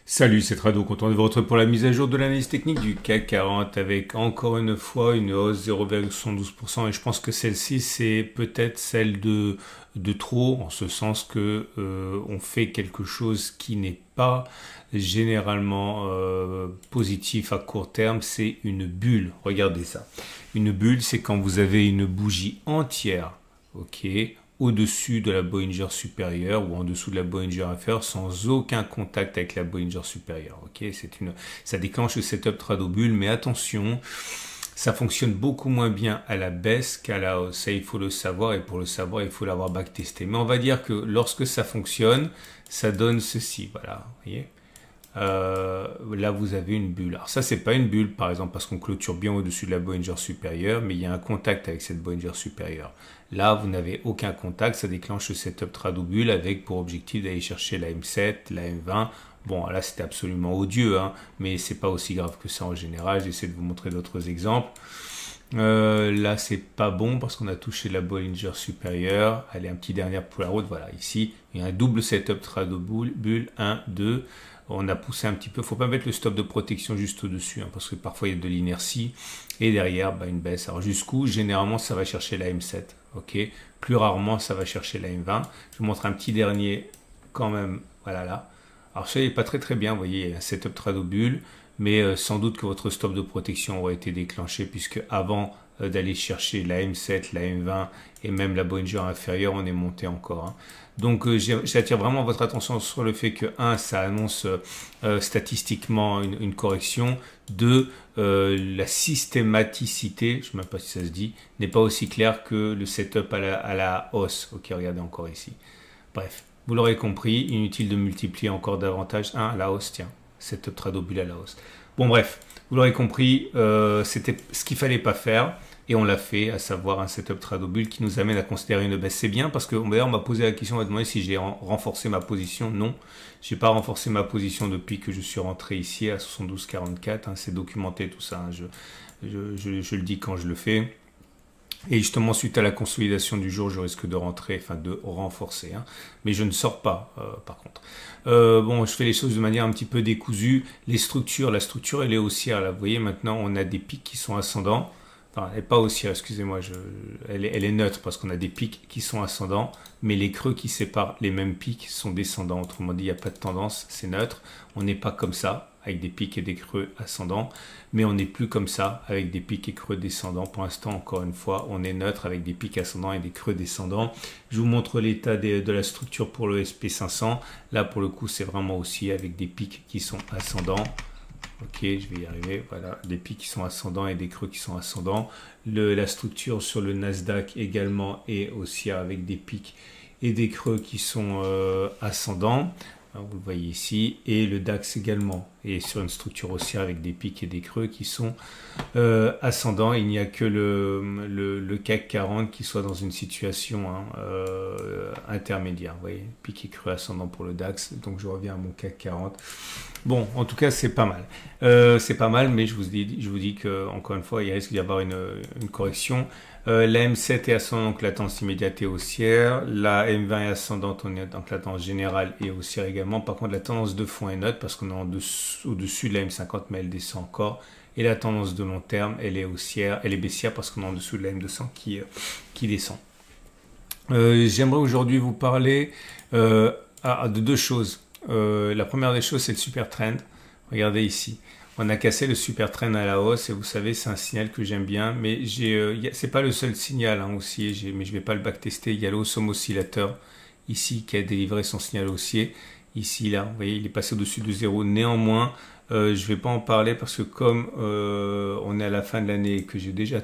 Salut, c'est Trado, content de vous retrouver pour la mise à jour de l'analyse technique du CAC 40 avec encore une fois une hausse 0,72% et je pense que celle-ci c'est peut-être celle de trop en ce sens que on fait quelque chose qui n'est pas généralement positif à court terme, c'est une bulle. Regardez ça. Une bulle, c'est quand vous avez une bougie entière, ok, au-dessus de la Bollinger supérieure ou en dessous de la Bollinger inférieure sans aucun contact avec la Bollinger supérieure. Ok, ça déclenche le setup trado bulle, mais attention, ça fonctionne beaucoup moins bien à la baisse qu'à la hausse. Ça, il faut le savoir et pour le savoir, il faut l'avoir backtesté. Mais on va dire que lorsque ça fonctionne, ça donne ceci. Voilà, vous voyez. Là vous avez une bulle. Alors ça c'est pas une bulle par exemple parce qu'on clôture bien au-dessus de la Bollinger supérieure, mais il y a un contact avec cette Bollinger supérieure. Là vous n'avez aucun contact, ça déclenche le setup trado bulle avec pour objectif d'aller chercher la M7, la M20. Bon là c'était absolument odieux, hein, mais c'est pas aussi grave que ça en général. J'essaie de vous montrer d'autres exemples. Là c'est pas bon parce qu'on a touché la Bollinger supérieure. Allez, un petit dernier pour la route. Voilà, ici il y a un double setup trado bulle 1, 2. On a poussé un petit peu, il ne faut pas mettre le stop de protection juste au-dessus, hein, parce que parfois il y a de l'inertie, et derrière une baisse. Alors jusqu'où? Généralement ça va chercher la M7, ok. Plus rarement ça va chercher la M20. Je vous montre un petit dernier quand même, voilà là. Alors ça n'est pas très bien, vous voyez, il y a un setup trado bulle, mais sans doute que votre stop de protection aurait été déclenché, puisque avant d'aller chercher la M7, la M20 et même la Bollinger inférieure, on est monté encore, hein. Donc j'attire vraiment votre attention sur le fait que 1, ça annonce statistiquement une correction. 2, la systématicité, je ne sais même pas si ça se dit, n'est pas aussi claire que le setup à la hausse. Ok, regardez encore ici. Bref, vous l'aurez compris, inutile de multiplier encore davantage. 1 à la hausse, tiens, setup trado bulle à la hausse. Bon bref, vous l'aurez compris, c'était ce qu'il ne fallait pas faire. Et on l'a fait, à savoir un setup trado bulle qui nous amène à considérer une baisse. C'est bien parce que d'ailleurs on m'a posé la question, on m'a demandé si j'ai renforcé ma position. Non, j'ai pas renforcé ma position depuis que je suis rentré ici à 72,44. Hein, c'est documenté tout ça. Hein, je le dis quand je le fais. Et justement, suite à la consolidation du jour, je risque de rentrer, enfin de renforcer. Hein. Mais je ne sors pas, par contre. Bon, je fais les choses de manière un petit peu décousue. La structure, elle est haussière. Là, vous voyez, maintenant, on a des pics qui sont ascendants. Enfin, elle n'est pas haussière, excusez-moi, elle est neutre parce qu'on a des pics qui sont ascendants, mais les creux qui séparent les mêmes pics sont descendants. Autrement dit, il n'y a pas de tendance, c'est neutre. On n'est pas comme ça, avec des pics et des creux ascendants, mais on n'est plus comme ça, avec des pics et creux descendants. Pour l'instant, encore une fois, on est neutre avec des pics ascendants et des creux descendants. Je vous montre l'état de la structure pour le SP500. Là, pour le coup, c'est vraiment aussi avec des pics qui sont ascendants. Ok, je vais y arriver. Voilà, des pics qui sont ascendants et des creux qui sont ascendants. La structure sur le Nasdaq également est haussière avec des pics et des creux qui sont ascendants. Alors, vous le voyez ici. Et le DAX également est sur une structure haussière avec des pics et des creux qui sont ascendants. Il n'y a que le CAC 40 qui soit dans une situation intermédiaire. Vous voyez, pic et creux ascendant pour le DAX. Donc je reviens à mon CAC 40. Bon, en tout cas, c'est pas mal. C'est pas mal, mais je vous dis que encore une fois, il risque d'y avoir une correction. La M7 est ascendante, donc la tendance immédiate est haussière. La M20 est ascendante, on est donc la tendance générale est haussière également. Par contre, la tendance de fond est neutre parce qu'on est au-dessus de la M50, mais elle descend encore. Et la tendance de long terme, elle est haussière, elle est baissière parce qu'on est en dessous de la M200 qui descend. J'aimerais aujourd'hui vous parler de deux choses. La première des choses, c'est le super trend. Regardez ici. On a cassé le super trend à la hausse et vous savez, c'est un signal que j'aime bien. Mais c'est pas le seul signal hein, haussier, mais je vais pas le backtester. Il y a l'Awesome Oscillator ici qui a délivré son signal haussier. Ici, là, vous voyez, il est passé au-dessus de 0. Néanmoins, je vais pas en parler parce que comme on est à la fin de l'année et que j'ai déjà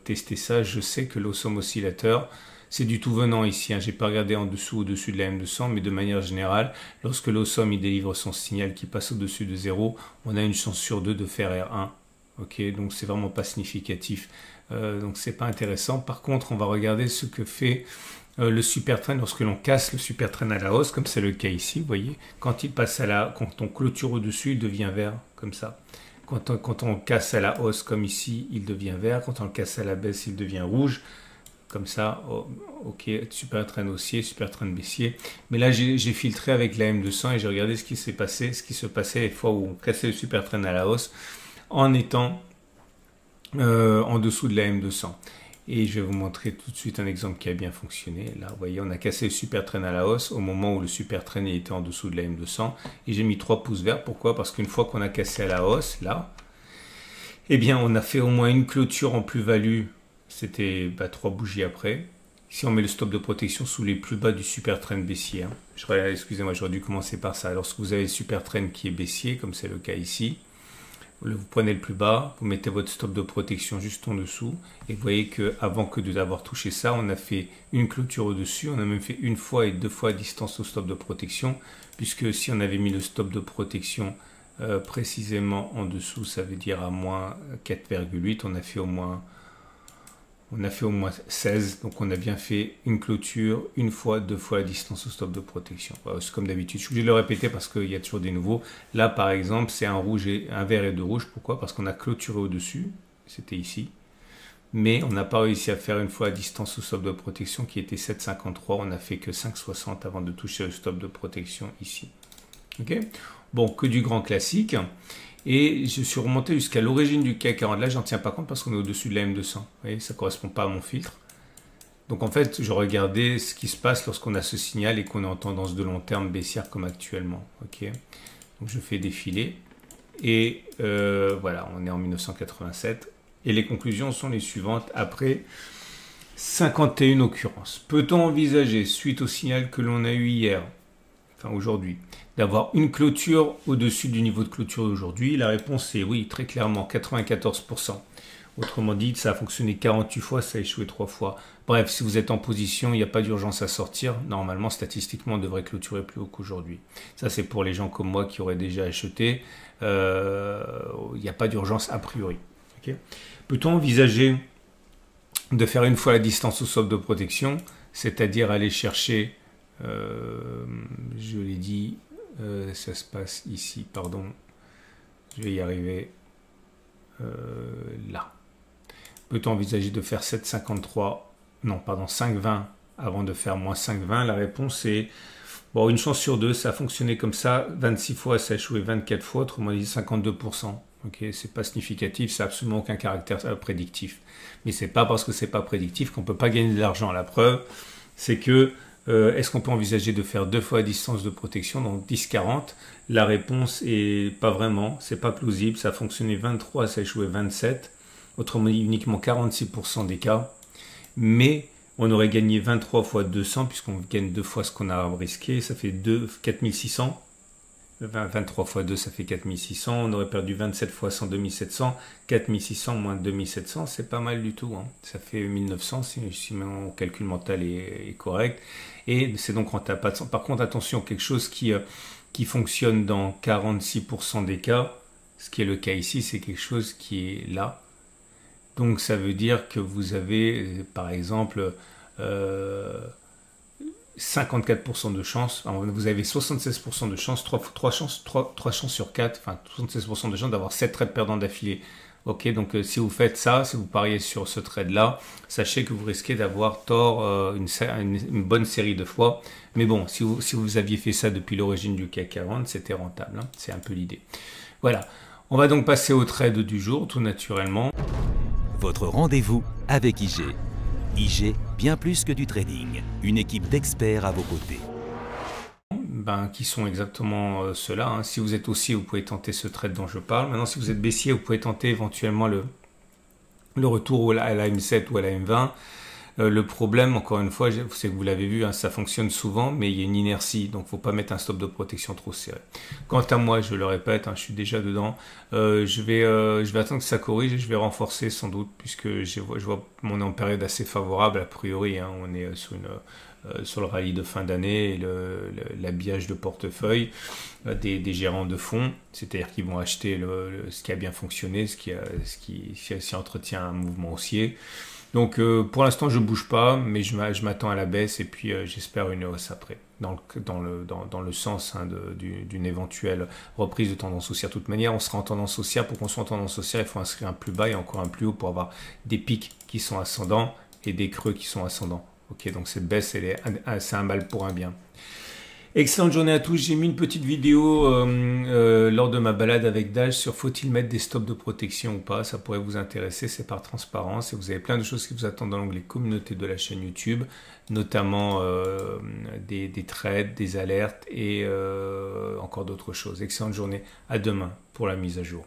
testé ça, je sais que l'Awesome Oscillator, c'est du tout venant ici, hein. J'ai pas regardé en dessous, au-dessus de la M200, mais de manière générale, lorsque l'Awesome il délivre son signal qui passe au-dessus de 0, on a une chance sur 2 de faire R1. Ok, donc c'est vraiment pas significatif, donc c'est pas intéressant. Par contre, on va regarder ce que fait le super trend lorsque l'on casse le super trend à la hausse, comme c'est le cas ici. Vous voyez, quand on clôture au-dessus, il devient vert comme ça. Quand on casse à la hausse comme ici, il devient vert. Quand on le casse à la baisse, il devient rouge. comme ça, oh, ok, super trend haussier, super trend baissier. Mais là, j'ai filtré avec la M200 et j'ai regardé ce qui s'est passé, ce qui se passait les fois où on cassait le super trend à la hausse en étant en dessous de la M200. Et je vais vous montrer tout de suite un exemple qui a bien fonctionné. Là, vous voyez, on a cassé le super trend à la hausse au moment où le super trend était en dessous de la M200. Et j'ai mis 3 pouces verts. Pourquoi? Parce qu'une fois qu'on a cassé à la hausse, là, eh bien, on a fait au moins une clôture en plus-value. C'était 3 bougies après. Si on met le stop de protection sous les plus bas du super trend baissier. Hein. Excusez-moi, j'aurais dû commencer par ça. Lorsque vous avez le super trend qui est baissier, comme c'est le cas ici, vous prenez le plus bas, vous mettez votre stop de protection juste en dessous et vous voyez qu'avant d'avoir touché ça, on a fait une clôture au-dessus, on a même fait une fois et 2 fois à distance au stop de protection, puisque si on avait mis le stop de protection précisément en dessous, ça veut dire à moins 4,8, on a fait au moins 16, donc on a bien fait une clôture, une fois, 2 fois la distance au stop de protection. Voilà, c'est comme d'habitude, je suis obligé de le répéter parce qu'il y a toujours des nouveaux. Là par exemple, c'est un vert et 2 rouges, pourquoi? Parce qu'on a clôturé au-dessus, c'était ici, mais on n'a pas réussi à faire une fois la distance au stop de protection qui était 7,53, on n'a fait que 5,60 avant de toucher le stop de protection ici. Ok, bon, que du grand classique. Et je suis remonté jusqu'à l'origine du CAC 40. Là, j'en tiens pas compte parce qu'on est au-dessus de la M200. Vous voyez, ça ne correspond pas à mon filtre. Donc en fait, je regardais ce qui se passe lorsqu'on a ce signal et qu'on est en tendance de long terme baissière comme actuellement. Ok. Donc je fais défiler. Et voilà, on est en 1987. Et les conclusions sont les suivantes. Après 51 occurrences, peut-on envisager, suite au signal que l'on a eu hier, enfin aujourd'hui, d'avoir une clôture au-dessus du niveau de clôture d'aujourd'hui? La réponse est oui, très clairement, 94%. Autrement dit, ça a fonctionné 48 fois, ça a échoué 3 fois. Bref, si vous êtes en position, il n'y a pas d'urgence à sortir. Normalement, statistiquement, on devrait clôturer plus haut qu'aujourd'hui. Ça, c'est pour les gens comme moi qui auraient déjà acheté. Il n'y a pas d'urgence a priori. Okay. Peut-on envisager de faire une fois la distance au stop de protection, c'est-à-dire aller chercher, je l'ai dit, ça se passe ici, pardon, je vais y arriver, là. Peut-on envisager de faire 7,53, non, pardon, 5,20 avant de faire moins 5,20? La réponse est, bon, une chance sur deux, ça a fonctionné comme ça, 26 fois, ça a échoué 24 fois, autrement dit 52%. Ok, c'est pas significatif, c'est absolument aucun caractère prédictif. Mais c'est pas parce que c'est pas prédictif qu'on peut pas gagner de l'argent. La preuve, c'est que est-ce qu'on peut envisager de faire 2 fois la distance de protection, donc 10,40? La réponse est pas vraiment, c'est pas plausible. Ça a fonctionné 23, ça a échoué 27. Autrement dit, uniquement 46% des cas. Mais on aurait gagné 23 fois 200, puisqu'on gagne 2 fois ce qu'on a risqué. Ça fait 4600. 23 fois 2, ça fait 4600. On aurait perdu 27 fois 100, 2700. 4600 moins 2700, c'est pas mal du tout. Hein. Ça fait 1900 si mon calcul mental est correct. Et c'est donc rentable. Par contre, attention, quelque chose qui fonctionne dans 46% des cas, ce qui est le cas ici, c'est quelque chose qui est là. Donc ça veut dire que vous avez, par exemple, 54% de chance, vous avez 76% de chance, 3 chances sur 4, enfin 76% de chance d'avoir 7 trades perdants d'affilée. Ok, donc si vous faites ça, si vous pariez sur ce trade-là, sachez que vous risquez d'avoir tort une bonne série de fois. Mais bon, si vous aviez fait ça depuis l'origine du CAC 40, c'était rentable. Hein, c'est un peu l'idée. Voilà, on va donc passer au trade du jour, tout naturellement. Votre rendez-vous avec IG. IG, bien plus que du trading, une équipe d'experts à vos côtés. Qui sont exactement ceux-là. Hein. Si vous êtes haussier, vous pouvez tenter ce trade dont je parle. Maintenant, si vous êtes baissier, vous pouvez tenter éventuellement le retour à la M7 ou à la M20. Le problème, encore une fois, c'est que vous l'avez vu, hein, ça fonctionne souvent, mais il y a une inertie, donc il ne faut pas mettre un stop de protection trop serré. Quant à moi, je le répète, hein, je suis déjà dedans, je vais attendre que ça corrige et je vais renforcer sans doute, puisque je vois on est en période assez favorable, a priori, hein, on est sur le rallye de fin d'année et l'habillage de portefeuille des gérants de fonds, c'est-à-dire qu'ils vont acheter ce qui a bien fonctionné, ce qui entretient un mouvement haussier. Donc pour l'instant je ne bouge pas, mais je m'attends à la baisse et puis j'espère une hausse après, dans le sens hein, d'une éventuelle reprise de tendance haussière. De toute manière, on sera en tendance haussière. Pour qu'on soit en tendance haussière, il faut inscrire un plus bas et encore un plus haut pour avoir des pics qui sont ascendants et des creux qui sont ascendants. Ok, donc cette baisse, c'est un mal pour un bien. Excellente journée à tous. J'ai mis une petite vidéo lors de ma balade avec Daj sur faut-il mettre des stops de protection ou pas. Ça pourrait vous intéresser, c'est par transparence. Et vous avez plein de choses qui vous attendent dans l'onglet communauté de la chaîne YouTube, notamment des trades, des alertes et encore d'autres choses. Excellente journée. À demain pour la mise à jour.